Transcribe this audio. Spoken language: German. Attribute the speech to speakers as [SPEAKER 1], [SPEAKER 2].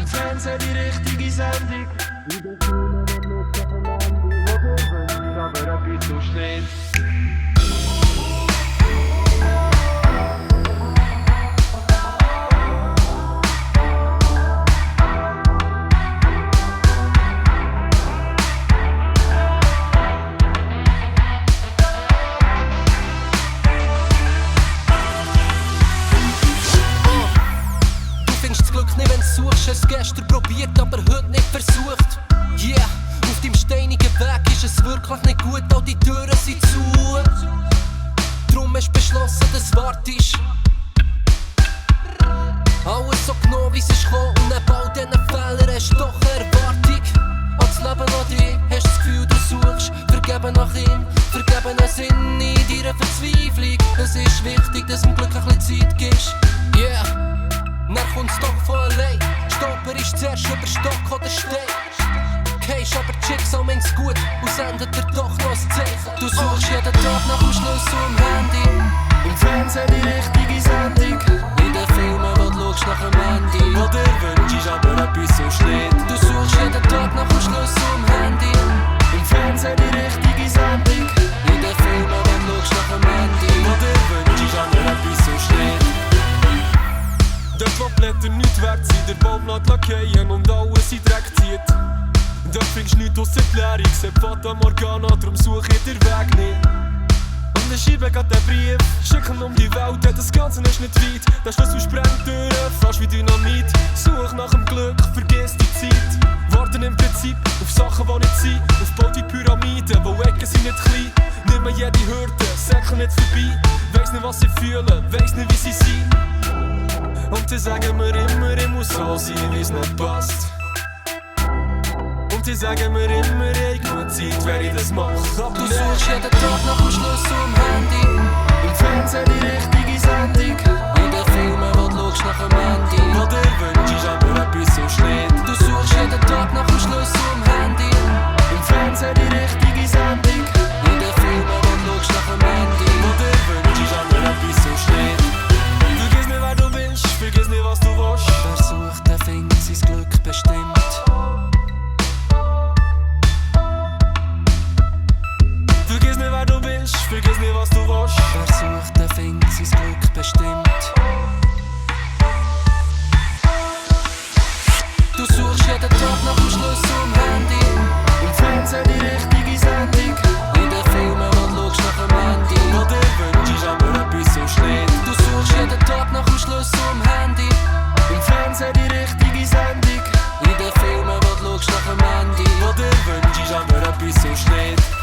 [SPEAKER 1] Im Fernsehen die richtige Sendung. In den Filmen am Look nach dem Handy. Oder wenn ich aber etwas so schnell.
[SPEAKER 2] Nicht, wenn du suchst, hast es gestern probiert, aber heute nicht versucht. Yeah, auf deinem steinigen Weg ist es wirklich nicht gut, all die Türen sind zu. Drum hast du beschlossen, dass du wartest. Alles so genau wie es ist gekommen und neben all diesen Fehlern hast du doch eine Erwartung an das Leben an dich. Hast das Gefühl, du suchst vergeben nach ihm, vergebenen Sinn in deiner Verzweiflung. Es ist wichtig, dass du dem Glück ein bisschen Zeit gibst. Yeah. Dann kommt's doch von allein. Stolper ist zuerst über Stock oder Stein. Gehst aber die Schicksal meint's gut und sendet dir doch noch ein Zeichen. Du suchst jeden Tag nach dem Schlüssel am Handy.
[SPEAKER 1] Im Fernsehen die richtige Sendung.
[SPEAKER 2] In den Filmen, wo du schaust nach dem Handy.
[SPEAKER 1] Wo dir wünschst, aber etwas so schlägt.
[SPEAKER 2] Du suchst jeden Tag nach dem Schlüssel am Handy.
[SPEAKER 1] Im Fernsehen die richtige Sendung.
[SPEAKER 2] In den Filmen, wo du schaust nach dem Handy.
[SPEAKER 1] Wo dir wünschst, aber etwas so schlägt. Dort wo Blätter nichts wert sind, der Baum lässt lackieren und alles in Dreck zieht. Dort findest du nichts aus der Klärung, sagt Fata Morgana, drum such ich den Weg nicht. Und ich schreibe grad den Brief, schicken um die Welt, das Ganze ist nicht weit. Der Schlüssel sprengt Türen, fast wie Dynamit. Such nach dem Glück, vergiss die Zeit. Warten im Prinzip auf Sachen, die nicht sind. Aufbau die Pyramiden, wo Ecken sind nicht klein. Nimm mir jede Hürde, säckel nicht vorbei. Weiss nicht, was sie fühlen, weiss nicht, wie sie sind. Und die sagen mir immer, ich muss so sein, wie's nicht passt. Und die sagen mir immer, ich hab genug Zeit, wenn ich das mach.
[SPEAKER 2] Du suchst jeden Tag nach dem Schlüssel am Handy.
[SPEAKER 1] Im Fernsehen die richtige Sendung.
[SPEAKER 2] In den Filmen, wo du schaust nach dem Handy.
[SPEAKER 1] Wo dir wünschst, aber etwas so schlägt.
[SPEAKER 2] Du suchst jeden Tag nach dem Schlüssel am Handy.
[SPEAKER 1] Im Fernsehen die richtige Sendung.
[SPEAKER 2] In den Filmen, wo du schaust nach dem Handy.
[SPEAKER 1] Wo dir wünschst, aber etwas so schlägt. Vergiss nicht, wer du bist, vergiss nicht, was du willst.
[SPEAKER 2] Wer sucht, der findet sein Glück bestimmt.
[SPEAKER 1] Vergiss nicht, wer du bist, vergiss nicht, was du willst.
[SPEAKER 2] Wer sucht, der findet sein Glück bestimmt. Du suchst jeden Tag nach dem Schlüssel am Handy.
[SPEAKER 1] Im Fernsehen die richtige Sendung.
[SPEAKER 2] In den Filmen, wo du schaust nach dem Handy.
[SPEAKER 1] Wo dir wünschst, aber etwas so schlägt.
[SPEAKER 2] Du suchst jeden Tag nach dem Schlüssel am Handy.
[SPEAKER 1] Im Fernsehen die richtige Sendung.
[SPEAKER 2] In den Filmen, wo du schaust nach dem Handy.
[SPEAKER 1] Wo dir wünschst, aber etwas so schlägt.